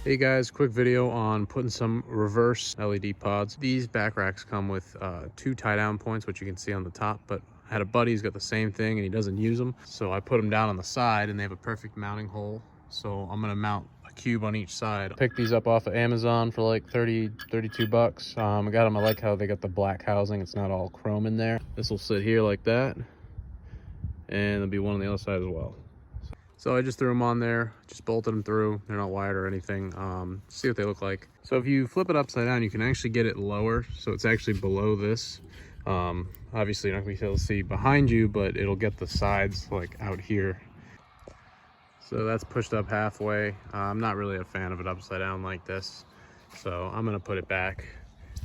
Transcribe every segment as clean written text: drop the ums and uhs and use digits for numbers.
Hey guys, quick video on putting some reverse LED pods. These back racks come with 2 tie down points, which you can see on the top, but I had a buddy who's got the same thing and he doesn't use them. So I put them down on the side and they have a perfect mounting hole. So I'm gonna mount a cube on each side. Picked these up off of Amazon for like 32 bucks. I got them, I like how they got the black housing. It's not all chrome in there. This will sit here like that. And there'll be one on the other side as well. So I just threw them on there, just bolted them through. They're not wired or anything. See what they look like. So if you flip it upside down, you can actually get it lower. So it's actually below this. Obviously you're not gonna be able to see behind you, but it'll get the sides like out here. So that's pushed up halfway. I'm not really a fan of it upside down like this. So I'm gonna put it back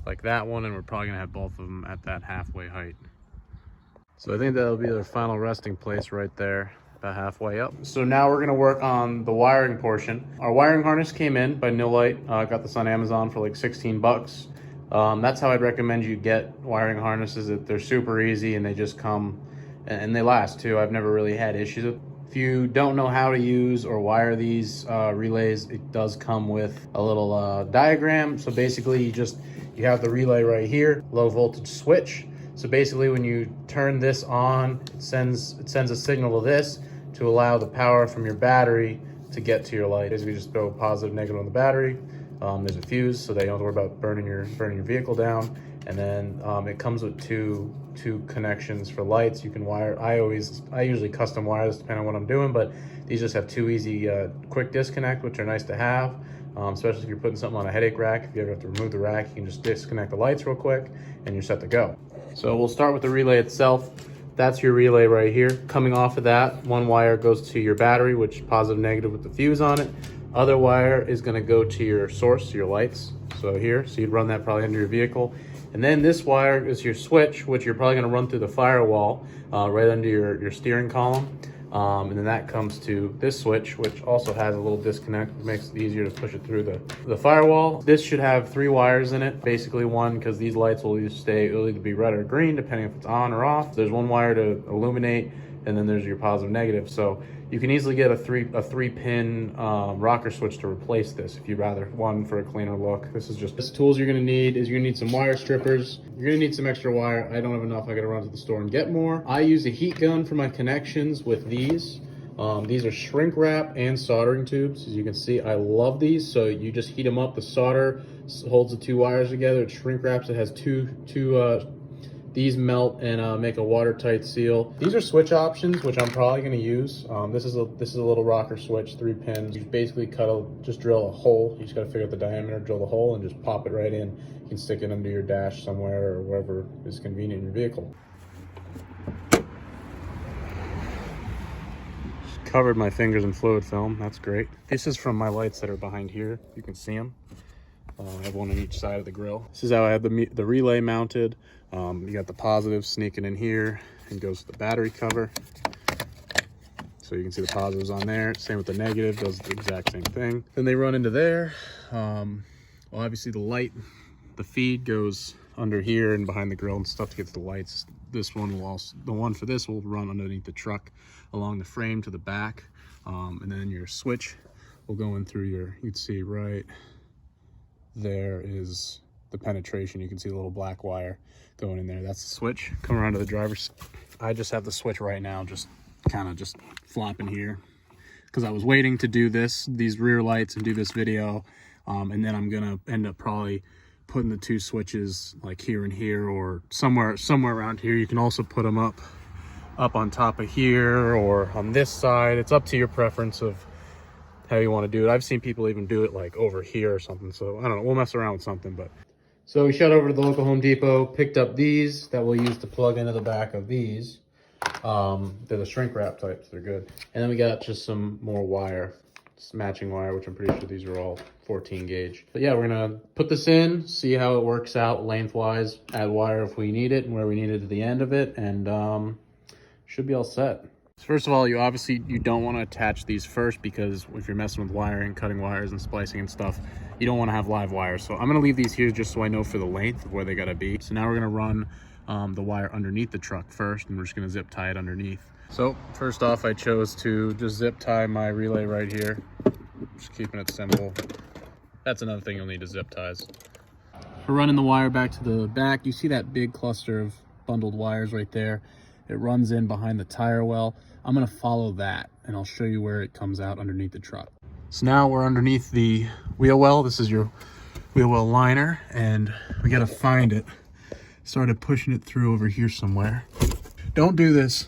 like that one, and we're probably gonna have both of them at that halfway height. So I think that'll be their final resting place right there, about halfway up. So now we're gonna work on the wiring portion. Our wiring harness came in by Nilite. Got this on Amazon for like 16 bucks. That's how I'd recommend you get wiring harnesses. That they're super easy and they just come and they last too. I've never really had issues with. If you don't know how to use or wire these relays, it does come with a little diagram. So basically you have the relay right here, low voltage switch. So basically when you turn this on, it sends a signal to this to allow the power from your battery to get to your light. Basically just throw positive, negative on the battery. There's a fuse so that you don't have to worry about burning your vehicle down. And then it comes with two connections for lights. You can wire, I usually custom wire this depending on what I'm doing, but these just have 2 easy quick disconnect, which are nice to have. Especially if you're putting something on a headache rack. If you ever have to remove the rack, you can just disconnect the lights real quick and you're set to go. So we'll start with the relay itself. That's your relay right here. Coming off of that, one wire goes to your battery, which positive, negative with the fuse on it. Other wire is gonna go to your source, your lights. So here, so you'd run that probably under your vehicle. And then this wire is your switch, which you're probably gonna run through the firewall right under your steering column. And then that comes to this switch, which also has a little disconnect, which makes it easier to push it through the firewall. This should have 3 wires in it. Basically one, because these lights will either be red or green, depending if it's on or off. There's 1 wire to illuminate, and then there's your positive, negative. So you can easily get a 3-pin rocker switch to replace this if you'd rather one for a cleaner look. This tools you're gonna need is you're gonna need some wire strippers. You're gonna need some extra wire. I don't have enough. I gotta run to the store and get more. I use a heat gun for my connections with these. These are shrink wrap and soldering tubes. As you can see, I love these. So you just heat them up. The solder holds the 2 wires together. It shrink wraps. It has these melt and make a watertight seal. These are switch options, which I'm probably going to use. This is a little rocker switch, 3 pins. You basically just drill a hole. You just got to figure out the diameter, drill the hole, and just pop it right in. You can stick it under your dash somewhere or wherever is convenient in your vehicle. Just covered my fingers in fluid film. That's great. This is from my lights that are behind here. You can see them. I have one on each side of the grill. This is how I have the relay mounted. You got the positive sneaking in here and goes to the battery cover. So you can see the positives on there. Same with the negative, does the exact same thing. Then they run into there. Well, obviously the feed goes under here and behind the grill and stuff to get to the lights. This one the one for this will run underneath the truck along the frame to the back. And then your switch will go in through you'd see right there is the penetration. You can see the little black wire going in there. That's the switch. Come around to the driver's. I just have the switch right now, just flopping here because I was waiting to do these rear lights and do this video. And then I'm gonna end up probably putting the 2 switches like here and here or somewhere around here. You can also put them up on top of here or on this side. It's up to your preference of how you want to do it. I've seen people even do it like over here or something. So I don't know, we'll mess around with something. But so we shot over to the local Home Depot, picked up these that we'll use to plug into the back of these. They're the shrink wrap types, they're good. And then we got just some more wire, matching wire, which I'm pretty sure these are all 14 gauge. But yeah, we're gonna put this in, see how it works out lengthwise, add wire if we need it and where we need it at the end of it, and should be all set. First of all, you don't want to attach these first because if you're messing with wiring, cutting wires and splicing and stuff, you don't want to have live wires. So I'm going to leave these here just so I know for the length of where they got to be. So now we're going to run the wire underneath the truck first, and we're just going to zip tie it underneath. So first off, I chose to just zip tie my relay right here, just keeping it simple. that's another thing you'll need to zip ties. For running the wire back to the back, you see that big cluster of bundled wires right there. It runs in behind the tire well. I'm gonna follow that and I'll show you where it comes out underneath the truck. So now we're underneath the wheel well. This is your wheel well liner, and we gotta find it. Started pushing it through over here somewhere. Don't do this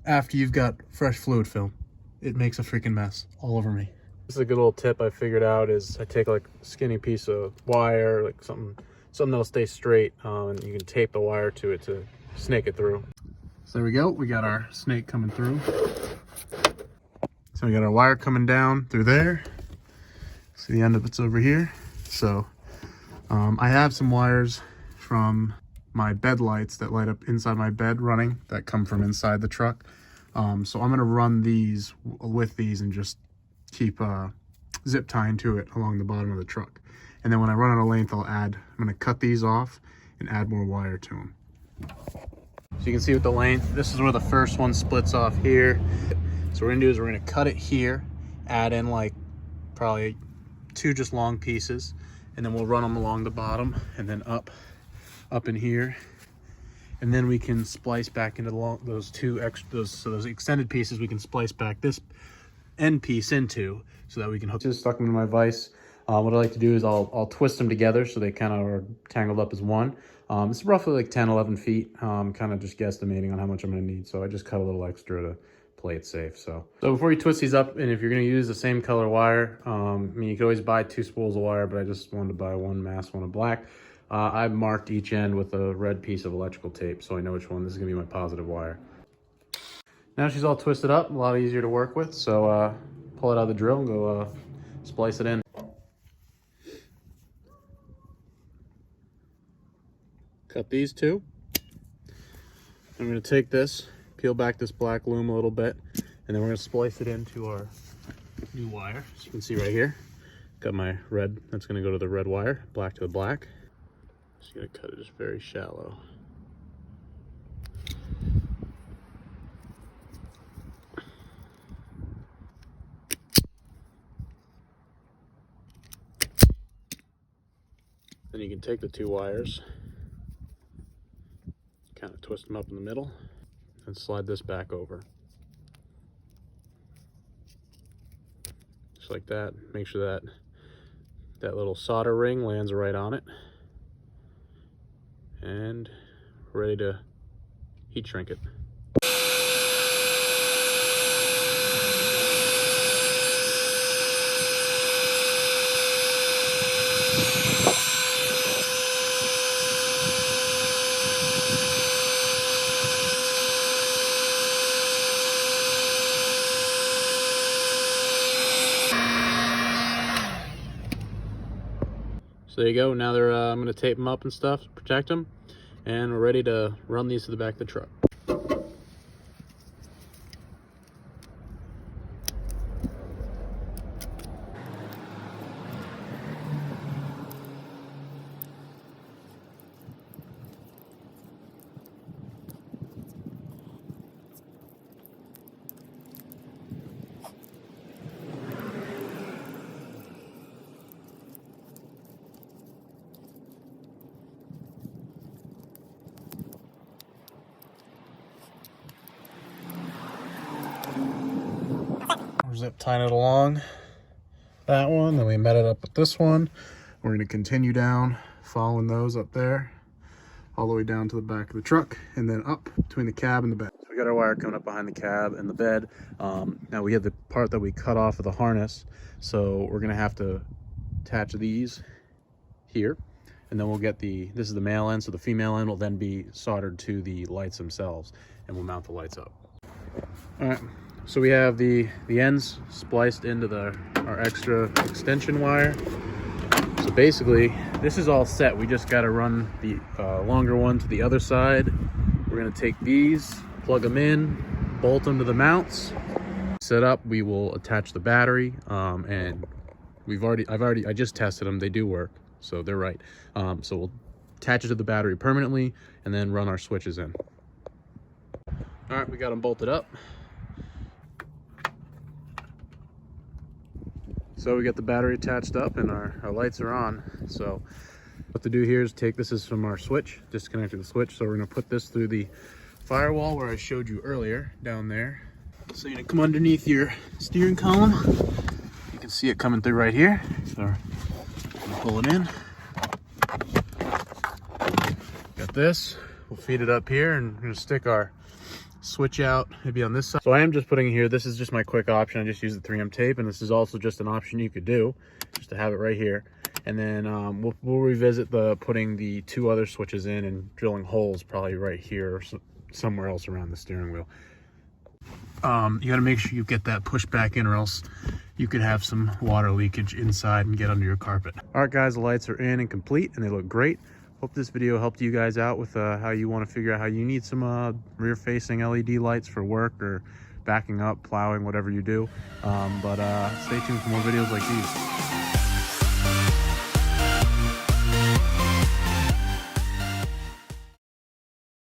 after you've got fresh fluid film. It makes a freaking mess all over me. This is a good little tip I figured out is I take like a skinny piece of wire, like something that'll stay straight, and you can tape the wire to it to snake it through. So there we go, we got our snake coming through. So we got our wire coming down through there. See the end of it's over here. So I have some wires from my bed lights that light up inside my bed running that come from inside the truck. So I'm gonna run these with these and just keep zip tying to it along the bottom of the truck. And then when I run out of length, I'm gonna cut these off and add more wire to them. So you can see with the length, this is where the first one splits off here. So what we're gonna do is we're gonna cut it here, add in like probably 2 just long pieces, and then we'll run them along the bottom and then up in here. And then we can splice back into those extended pieces. We can splice back this end piece into so that we can hook. Just stuck them in my vise. What I like to do is I'll twist them together so they kind of are tangled up as one. It's roughly like 10-11 feet, kind of just guesstimating on how much I'm gonna need. So I just cut a little extra to play it safe. So before you twist these up, and if you're gonna use the same color wire, I mean, you could always buy 2 spools of wire, but I just wanted to buy one mask, one of black. I've marked each end with a red piece of electrical tape, so I know which one. This is gonna be my positive wire. Now she's all twisted up, a lot easier to work with. So pull it out of the drill and go splice it in. Cut these 2. I'm gonna take this, peel back this black loom a little bit, and then we're gonna splice it into our new wire. As you can see right here, got my red, that's gonna go to the red wire, black to the black. Just gonna cut it just very shallow. Then you can take the 2 wires, kind of twist them up in the middle, and slide this back over. Just like that. Make sure that that little solder ring lands right on it. And we're ready to heat shrink it. So there you go. Now I'm going to tape them up and stuff to protect them, and we're ready to run these to the back of the truck. We're zip tying it along that one, then we met it up with this one. We're going to continue down, following those up there, all the way down to the back of the truck, and then up between the cab and the bed. So we got our wire coming up behind the cab and the bed. Now we have the part that we cut off of the harness, so we're going to have to attach these here, and then we'll get this is the male end, so the female end will then be soldered to the lights themselves, and we'll mount the lights up. All right. So we have the ends spliced into our extra extension wire. So basically, this is all set. We just got to run the longer one to the other side. We're going to take these, plug them in, bolt them to the mounts. Set up, we will attach the battery, and I just tested them. They do work, so they're right. So we'll attach it to the battery permanently and then run our switches in. All right, we got them bolted up. So we got the battery attached up and our lights are on. So what to do here is take this is from our switch, disconnected the switch. So we're gonna put this through the firewall where I showed you earlier down there. So you're gonna come underneath your steering column. You can see it coming through right here. So we're gonna pull it in. Got this, we'll feed it up here and we're gonna stick our switch out maybe on this side. So I am just putting it here. This is just my quick option. I just use the 3M tape, and this is also just an option you could do just to have it right here. And then we'll revisit putting the 2 other switches in and drilling holes probably right here or somewhere else around the steering wheel. You got to make sure you get that pushed back in, or else you could have some water leakage inside and get under your carpet. All right guys, the lights are in and complete and they look great. Hope this video helped you guys out with how you want to figure out how you need some rear facing LED lights for work or backing up, plowing, whatever you do. But stay tuned for more videos like these.